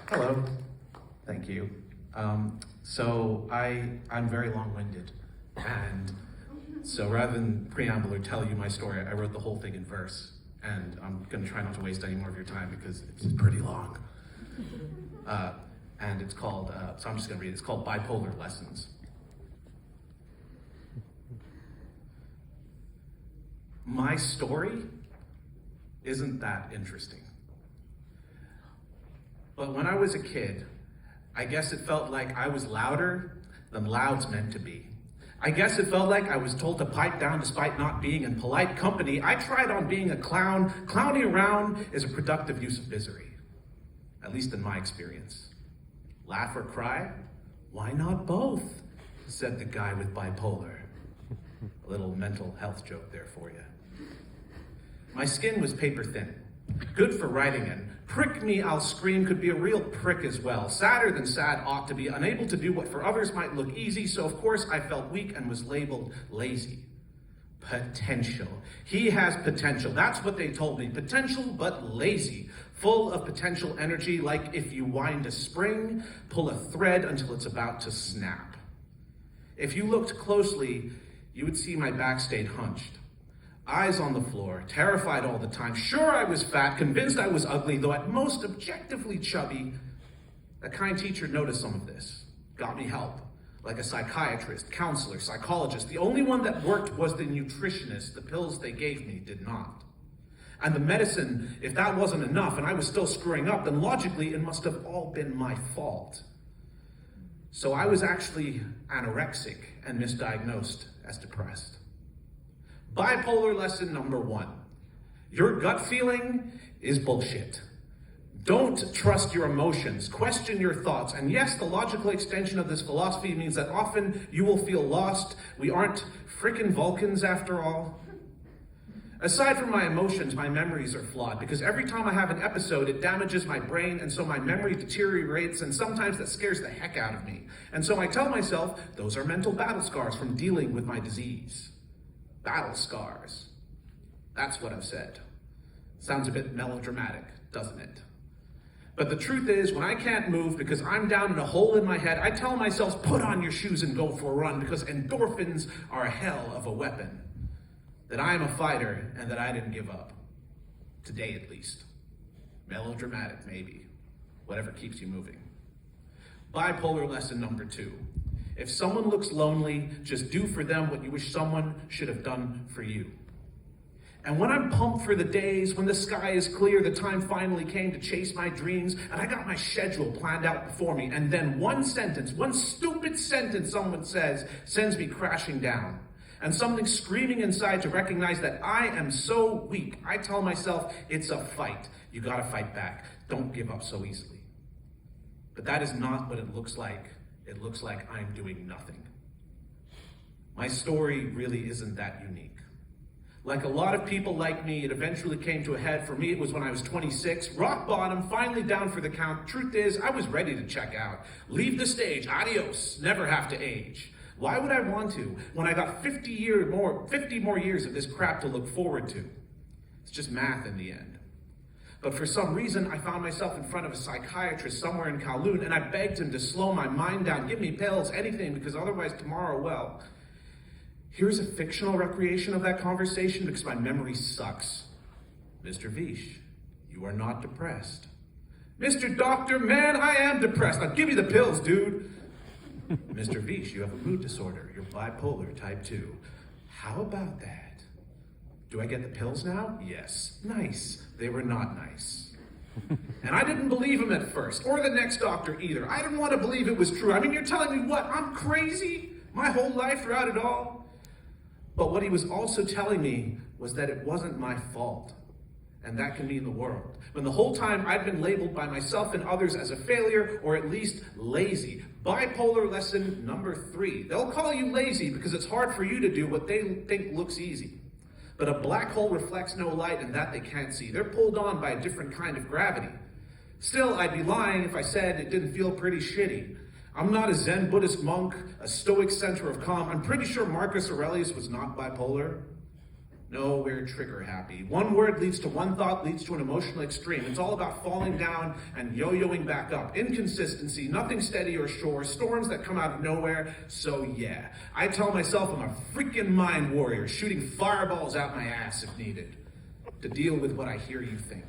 Hello. Thank you. So I'm very long-winded, and so rather than preamble or tell you my story, I wrote the whole thing in verse, and I'm going to try not to waste any more of your time because it's pretty long. And it's called, so I'm just going to read it. It's called Bipolar Lessons. My story isn't that interesting. But when I was a kid, I guess it felt like I was louder than loud's meant to be. I guess it felt like I was told to pipe down despite not being in polite company. I tried on being a clown. Clowning around is a productive use of misery, at least in my experience. Laugh or cry? Why not both? Said the guy with bipolar. A little mental health joke there for you. My skin was paper thin, good for writing in. Prick me, I'll scream could be a real prick as well. Sadder than sad ought to be, unable to do what for others might look easy, so of course I felt weak and was labeled lazy. Potential. He has potential. That's what they told me. Potential, but lazy. Full of potential energy, like if you wind a spring, pull a thread until it's about to snap. If you looked closely, you would see my back stayed hunched. Eyes on the floor, terrified all the time. Sure, I was fat, convinced I was ugly, though at most objectively chubby. A kind teacher noticed some of this, got me help, like a psychiatrist, counselor, psychologist. The only one that worked was the nutritionist. The pills they gave me did not. And the medicine, if that wasn't enough and I was still screwing up, then logically it must have all been my fault. So I was actually anorexic and misdiagnosed as depressed. Bipolar lesson number 1. Your gut feeling is bullshit. Don't trust your emotions. Question your thoughts. And yes, the logical extension of this philosophy means that often you will feel lost. We aren't frickin' Vulcans after all. Aside from my emotions, my memories are flawed because every time I have an episode, it damages my brain, and so my memory deteriorates, and sometimes that scares the heck out of me. And so I tell myself, those are mental battle scars from dealing with my disease. Battle scars. That's what I've said. Sounds a bit melodramatic, doesn't it? But the truth is, when I can't move because I'm down in a hole in my head, I tell myself, put on your shoes and go for a run because endorphins are a hell of a weapon. That I am a fighter and that I didn't give up. Today at least. Melodramatic, maybe. Whatever keeps you moving. Bipolar lesson number 2. If someone looks lonely, just do for them what you wish someone should have done for you. And when I'm pumped for the days, when the sky is clear, the time finally came to chase my dreams, and I got my schedule planned out before me, and then one sentence, one stupid sentence someone says, sends me crashing down. And something screaming inside to recognize that I am so weak. I tell myself, it's a fight. You gotta fight back. Don't give up so easily. But that is not what it looks like. It looks like I'm doing nothing. My story really isn't that unique. Like a lot of people like me, it eventually came to a head. For me, it was when I was 26, rock bottom, finally down for the count. Truth is, I was ready to check out. Leave the stage, adios, never have to age. Why would I want to when I got 50 more years of this crap to look forward to? It's just math in the end. But for some reason, I found myself in front of a psychiatrist somewhere in Kowloon, and I begged him to slow my mind down, give me pills, anything, because otherwise tomorrow, well, here's a fictional recreation of that conversation because my memory sucks. Mr. Vish, you are not depressed. Mr. Doctor, man, I am depressed. Now give me the pills, dude. Mr. Vish, you have a mood disorder. You're bipolar type 2. How about that? Do I get the pills now? Yes. Nice. They were not nice. And I didn't believe him at first, or the next doctor either. I didn't want to believe it was true. I mean, you're telling me what? I'm crazy? My whole life throughout it all? But what he was also telling me was that it wasn't my fault. And that can mean the world. When the whole time I've been labeled by myself and others as a failure, or at least lazy. Bipolar lesson number 3. They'll call you lazy because it's hard for you to do what they think looks easy. But a black hole reflects no light, and that they can't see. They're pulled on by a different kind of gravity. Still, I'd be lying if I said it didn't feel pretty shitty. I'm not a Zen Buddhist monk, a stoic center of calm. I'm pretty sure Marcus Aurelius was not bipolar. No, we're trigger happy. One word leads to one thought, leads to an emotional extreme. It's all about falling down and yo-yoing back up. Inconsistency, nothing steady or sure, storms that come out of nowhere. So yeah, I tell myself I'm a freaking mind warrior, shooting fireballs out my ass if needed, to deal with what I hear you think.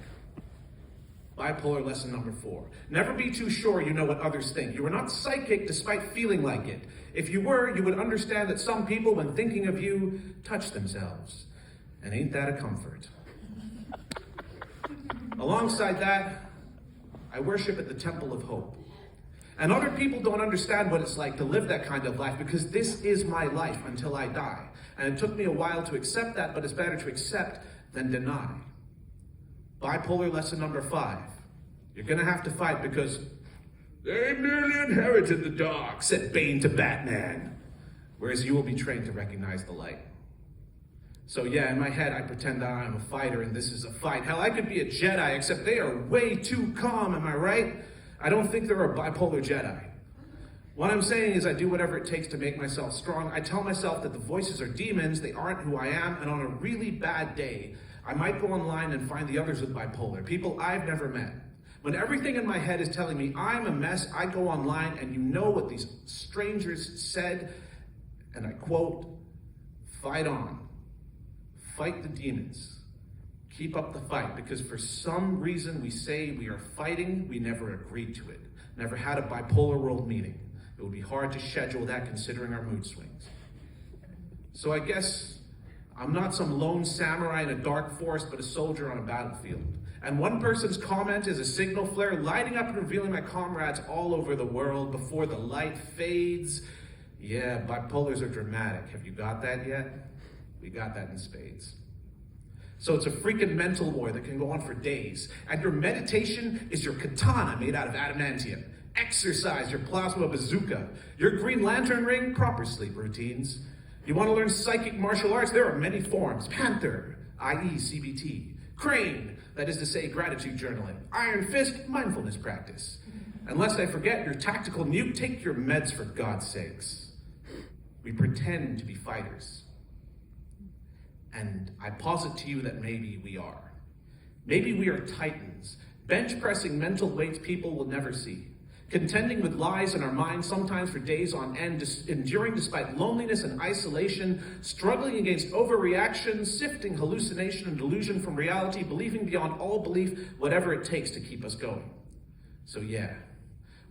Bipolar lesson number 4. Never be too sure you know what others think. You are not psychic despite feeling like it. If you were, you would understand that some people, when thinking of you, touch themselves. And ain't that a comfort? Alongside that, I worship at the Temple of Hope. And other people don't understand what it's like to live that kind of life, because this is my life until I die. And it took me a while to accept that, but it's better to accept than deny. Bipolar lesson number 5. You're gonna have to fight because they merely inherited the dark, said Bane to Batman. Whereas you will be trained to recognize the light. So yeah, in my head, I pretend that I'm a fighter and this is a fight. Hell, I could be a Jedi, except they are way too calm, am I right? I don't think they're a bipolar Jedi. What I'm saying is I do whatever it takes to make myself strong. I tell myself that the voices are demons, they aren't who I am, and on a really bad day, I might go online and find the others with bipolar, people I've never met. When everything in my head is telling me I'm a mess, I go online and you know what these strangers said, and I quote, "Fight on. Fight the demons. Keep up the fight," because for some reason we say we are fighting, we never agreed to it. Never had a bipolar world meeting. It would be hard to schedule that considering our mood swings. So I guess I'm not some lone samurai in a dark forest, but a soldier on a battlefield. And one person's comment is a signal flare lighting up and revealing my comrades all over the world before the light fades. Yeah, bipolars are dramatic. Have you got that yet? We got that in spades. So it's a freaking mental war that can go on for days. And your meditation is your katana made out of adamantium. Exercise, your plasma bazooka. Your Green Lantern ring, proper sleep routines. You want to learn psychic martial arts? There are many forms. Panther, i.e. CBT. Crane, that is to say gratitude journaling. Iron Fist, mindfulness practice. Unless I forget your tactical nuke, take your meds for God's sakes. We pretend to be fighters. And I posit to you that maybe we are. Maybe we are titans, bench pressing mental weights people will never see. Contending with lies in our minds, sometimes for days on end, enduring despite loneliness and isolation, struggling against overreaction, sifting hallucination and delusion from reality, believing beyond all belief, whatever it takes to keep us going. So yeah,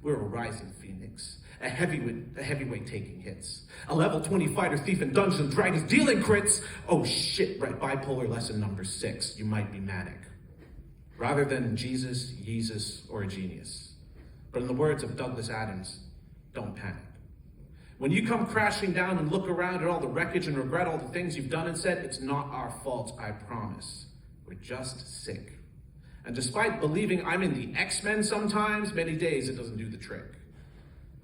we're a rising phoenix, a heavyweight taking hits, a level 20 fighter, thief, and Dungeons and Dragons dealing crits. Oh shit, right, bipolar lesson number 6, you might be manic. Rather than Jesus, Yeezus, or a genius. But in the words of Douglas Adams, don't panic. When you come crashing down and look around at all the wreckage and regret all the things you've done and said, it's not our fault, I promise. We're just sick. And despite believing I'm in the X-Men sometimes, many days it doesn't do the trick.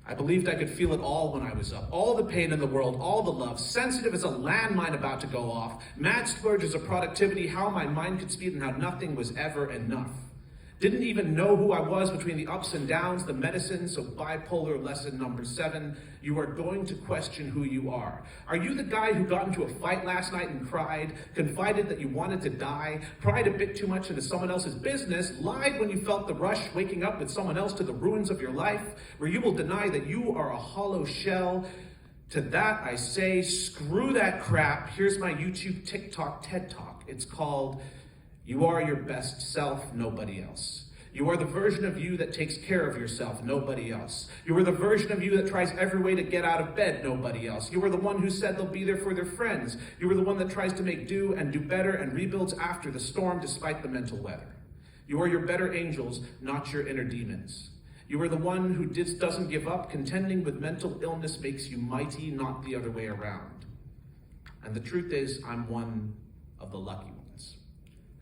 I believed I could feel it all when I was up. All the pain in the world, all the love, sensitive as a landmine about to go off, mad splurges of productivity, how my mind could speed and how nothing was ever enough. Didn't even know who I was between the ups and downs, the medicine. So bipolar lesson number 7, you are going to question who you are. Are you the guy who got into a fight last night and cried, confided that you wanted to die, pried a bit too much into someone else's business, lied when you felt the rush, waking up with someone else to the ruins of your life, where you will deny that you are a hollow shell? To that I say, screw that crap. Here's my YouTube, TikTok, TED Talk. It's called You Are Your Best Self, Nobody Else. You are the version of you that takes care of yourself, nobody else. You are the version of you that tries every way to get out of bed, nobody else. You are the one who said they'll be there for their friends. You are the one that tries to make do and do better and rebuilds after the storm despite the mental weather. You are your better angels, not your inner demons. You are the one who doesn't give up. Contending with mental illness makes you mighty, not the other way around. And the truth is, I'm one of the lucky ones.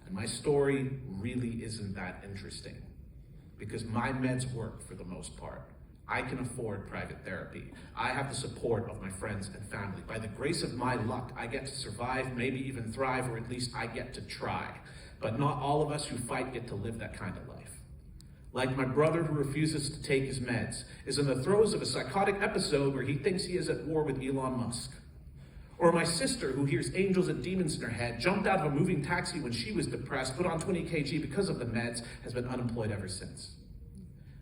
And my story really isn't that interesting because my meds work for the most part. I can afford private therapy. I have the support of my friends and family. By the grace of my luck, I get to survive, maybe even thrive, or at least I get to try. But not all of us who fight get to live that kind of life. Like my brother who refuses to take his meds, is in the throes of a psychotic episode where he thinks he is at war with Elon Musk. Or my sister, who hears angels and demons in her head, jumped out of a moving taxi when she was depressed, put on 20 kg because of the meds, has been unemployed ever since.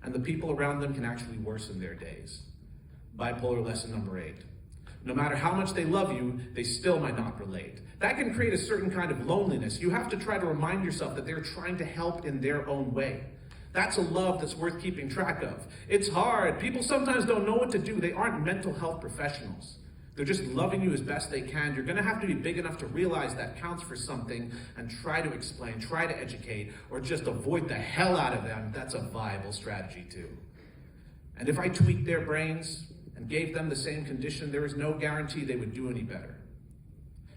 And the people around them can actually worsen their days. Bipolar lesson number 8. No matter how much they love you, they still might not relate. That can create a certain kind of loneliness. You have to try to remind yourself that they're trying to help in their own way. That's a love that's worth keeping track of. It's hard. People sometimes don't know what to do. They aren't mental health professionals. They're just loving you as best they can. You're going to have to be big enough to realize that counts for something and try to explain, try to educate, or just avoid the hell out of them. That's a viable strategy too. And if I tweaked their brains and gave them the same condition, there is no guarantee they would do any better.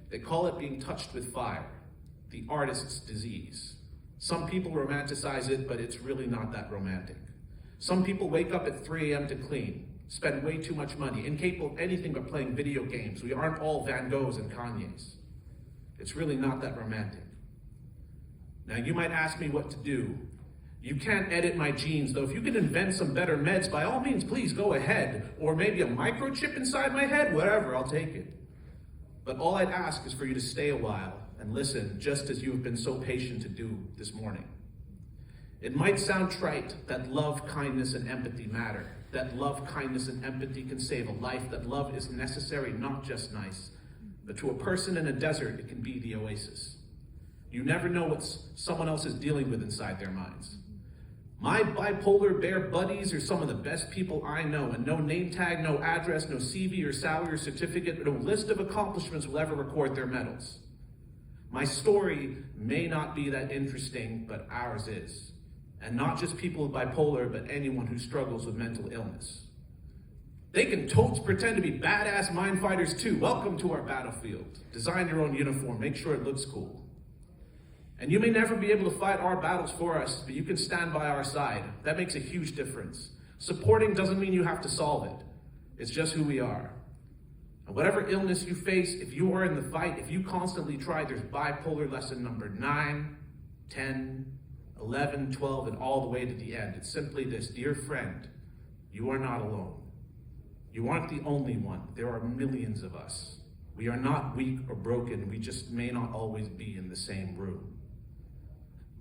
They call it being touched with fire, the artist's disease. Some people romanticize it, but it's really not that romantic. Some people wake up at 3 a.m. to clean, spend way too much money, incapable of anything but playing video games. We aren't all Van Goghs and Kanyes. It's really not that romantic. Now you might ask me what to do. You can't edit my genes, though if you can invent some better meds, by all means, please go ahead. Or maybe a microchip inside my head, whatever, I'll take it. But all I'd ask is for you to stay a while and listen, just as you have been so patient to do this morning. It might sound trite that love, kindness, and empathy matter, that love, kindness, and empathy can save a life, that love is necessary, not just nice. But to a person in a desert, it can be the oasis. You never know what someone else is dealing with inside their minds. My bipolar bear buddies are some of the best people I know, and no name tag, no address, no CV or salary or certificate, no list of accomplishments will ever record their medals. My story may not be that interesting, but ours is. And not just people with bipolar, but anyone who struggles with mental illness. They can totes pretend to be badass mind fighters too. Welcome to our battlefield. Design your own uniform, make sure it looks cool. And you may never be able to fight our battles for us, but you can stand by our side. That makes a huge difference. Supporting doesn't mean you have to solve it. It's just who we are. And whatever illness you face, if you are in the fight, if you constantly try, there's bipolar lesson number 9, 10, 11, 12, and all the way to the end. It's simply this: dear friend, you are not alone. You aren't the only one. There are millions of us. We are not weak or broken. We just may not always be in the same room.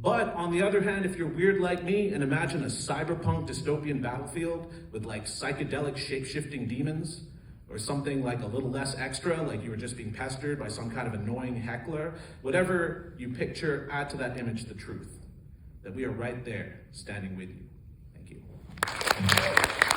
But on the other hand, if you're weird like me and imagine a cyberpunk dystopian battlefield with like psychedelic shape-shifting demons, or something like a little less extra, like you were just being pestered by some kind of annoying heckler, whatever you picture, add to that image the truth, that we are right there standing with you. Thank you.